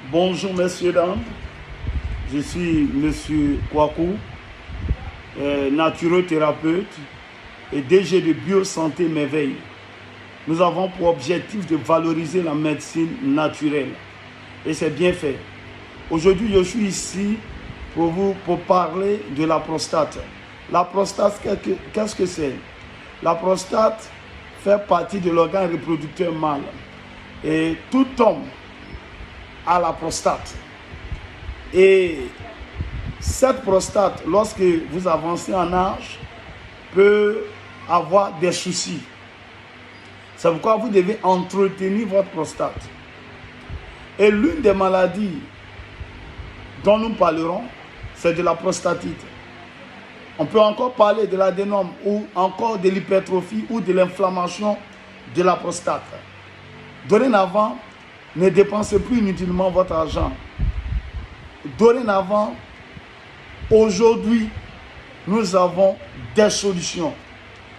Bonjour messieurs, dames, je suis monsieur Kwaku, naturothérapeute et DG de Biosanté Merveille. Nous avons pour objectif de valoriser la médecine naturelle et c'est bien fait. Aujourd'hui, je suis ici pour parler de la prostate. La prostate, qu'est-ce que c'est? La prostate fait partie de l'organe reproducteur mâle et tout homme a la prostate. Et cette prostate, lorsque vous avancez en âge, peut avoir des soucis. C'est pourquoi vous devez entretenir votre prostate. Et l'une des maladies dont nous parlerons, c'est de la prostatite. On peut encore parler de l'adénome ou encore de l'hypertrophie ou de l'inflammation de la prostate. Dorénavant, ne dépensez plus inutilement votre argent. Dorénavant, aujourd'hui, nous avons des solutions.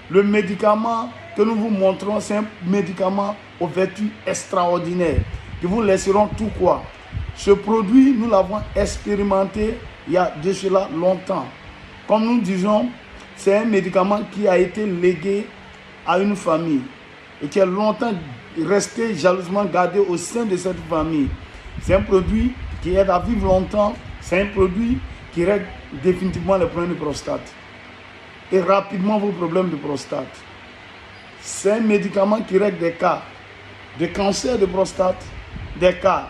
Le médicament que nous vous montrons, c'est un médicament aux vertus extraordinaires qui vous laisseront tout quoi. Ce produit, nous l'avons expérimenté il y a de cela longtemps. Comme nous disons, c'est un médicament qui a été légué à une famille et qui est longtemps resté jalousement gardé au sein de cette famille. C'est un produit qui aide à vivre longtemps. C'est un produit qui règle définitivement les problèmes de prostate et rapidement vos problèmes de prostate. C'est un médicament qui règle des cas de cancer de prostate, des cas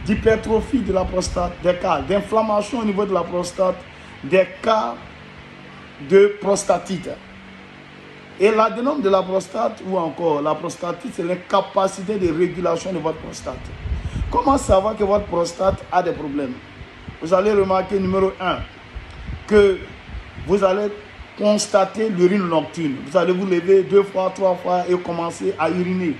d'hypertrophie de la prostate, des cas d'inflammation au niveau de la prostate, des cas de prostatite. Et l'adénome de la prostate ou encore la prostatite, c'est l'incapacité de régulation de votre prostate. Comment savoir que votre prostate a des problèmes? Vous allez remarquer, numéro 1, que vous allez constater l'urine nocturne. Vous allez vous lever 2 fois, 3 fois et commencer à uriner.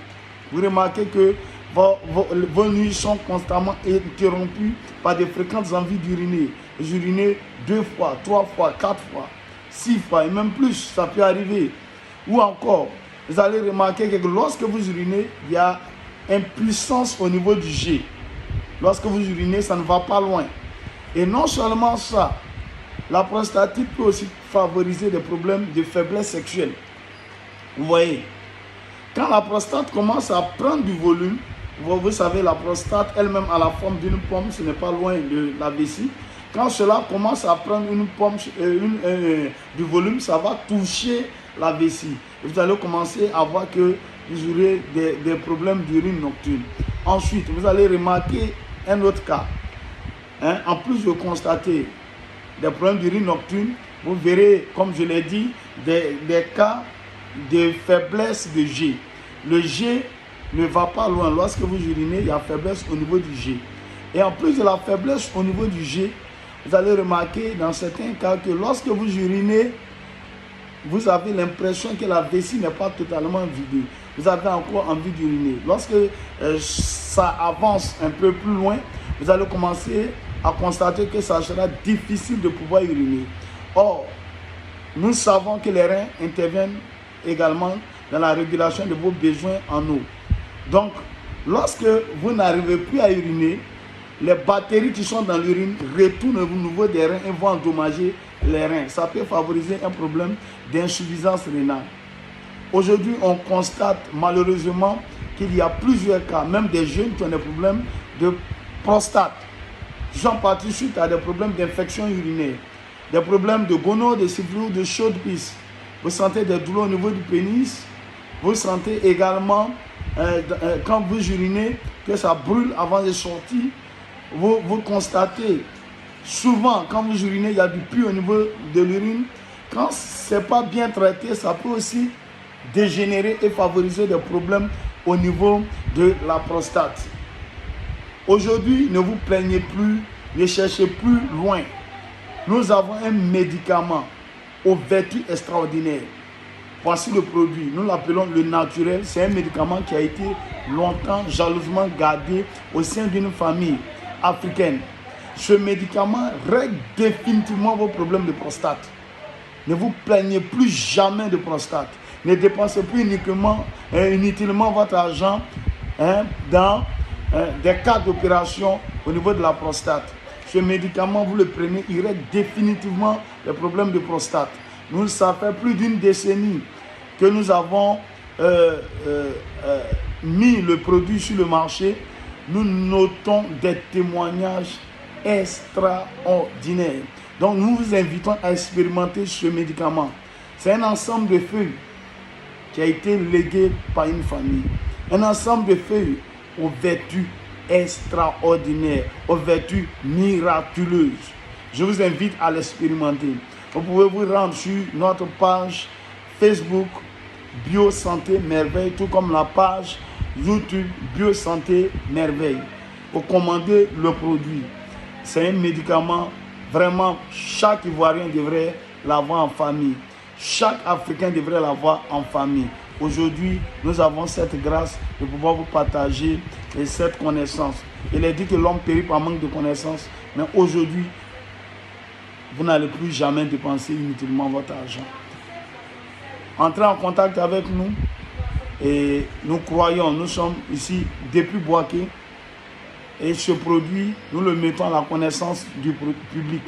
Vous remarquez que vos nuits sont constamment interrompues par des fréquentes envies d'uriner. Vous urinez 2 fois, 3 fois, 4 fois, 6 fois et même plus, ça peut arriver. Ou encore, vous allez remarquer que lorsque vous urinez, il y a une puissance au niveau du jet. Lorsque vous urinez, ça ne va pas loin. Et non seulement ça, la prostatite peut aussi favoriser des problèmes de faiblesse sexuelle. Vous voyez, quand la prostate commence à prendre du volume, vous savez, la prostate elle-même a la forme d'une pomme, ce n'est pas loin de la vessie. Quand cela commence à prendre une pomme, du volume, ça va toucher la vessie. Et vous allez commencer à voir que vous aurez des problèmes d'urine nocturne. Ensuite, vous allez remarquer un autre cas. En plus de constater des problèmes d'urine nocturne, vous verrez, comme je l'ai dit, des cas de faiblesse de jet. Le jet ne va pas loin. Lorsque vous urinez, il y a faiblesse au niveau du jet. Et en plus de la faiblesse au niveau du jet, vous allez remarquer dans certains cas que lorsque vous urinez, vous avez l'impression que la vessie n'est pas totalement vidée. Vous avez encore envie d'uriner. Lorsque ça avance un peu plus loin, vous allez commencer à constater que ça sera difficile de pouvoir uriner. Or, nous savons que les reins interviennent également dans la régulation de vos besoins en eau. Donc, lorsque vous n'arrivez plus à uriner, les bactéries qui sont dans l'urine retournent au niveau des reins et vont endommager les reins. Ça peut favoriser un problème d'insuffisance rénale. Aujourd'hui, on constate malheureusement qu'il y a plusieurs cas, même des jeunes qui ont des problèmes de prostate. J'en partie suite à des problèmes d'infection urinaire, des problèmes de gonorrhée, de syphilis, de chaude pisse. Vous sentez des douleurs au niveau du pénis. Vous sentez également, quand vous urinez, que ça brûle avant de sortir. Vous constatez souvent, quand vous urinez, il y a du pus au niveau de l'urine. Quand ce n'est pas bien traité, ça peut aussi dégénérer et favoriser des problèmes au niveau de la prostate. Aujourd'hui, ne vous plaignez plus, ne cherchez plus loin. Nous avons un médicament aux vertus extraordinaires. Voici le produit, nous l'appelons le naturel. C'est un médicament qui a été longtemps jalousement gardé au sein d'une famille africaine. Ce médicament règle définitivement vos problèmes de prostate. Ne vous plaignez plus jamais de prostate. Ne dépensez plus inutilement votre argent dans des cas d'opération au niveau de la prostate. Ce médicament, vous le prenez, il règle définitivement les problèmes de prostate. Nous, ça fait plus d'une décennie que nous avons mis le produit sur le marché. Nous notons des témoignages extraordinaires. Donc, nous vous invitons à expérimenter ce médicament. C'est un ensemble de feuilles qui a été légué par une famille. Un ensemble de feuilles aux vertus extraordinaires, aux vertus miraculeuses. Je vous invite à l'expérimenter. Vous pouvez vous rendre sur notre page Facebook Bio Santé Merveille, tout comme la page YouTube Bio Santé Merveille. Pour commander le produit. C'est un médicament, vraiment, chaque Ivoirien devrait l'avoir en famille. Chaque Africain devrait l'avoir en famille. Aujourd'hui, nous avons cette grâce de pouvoir vous partager cette connaissance. Il est dit que l'homme périt par manque de connaissances, mais aujourd'hui, vous n'allez plus jamais dépenser inutilement votre argent. Entrez en contact avec nous et nous croyons, nous sommes ici depuis Boaké et ce produit, nous le mettons à la connaissance du public.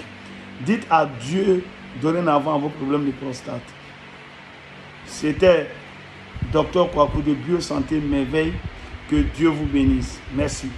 Dites à Dieu dorénavant vos problèmes de prostate. C'était Dr Kwaku de Bio Santé Merveille. Que Dieu vous bénisse. Merci.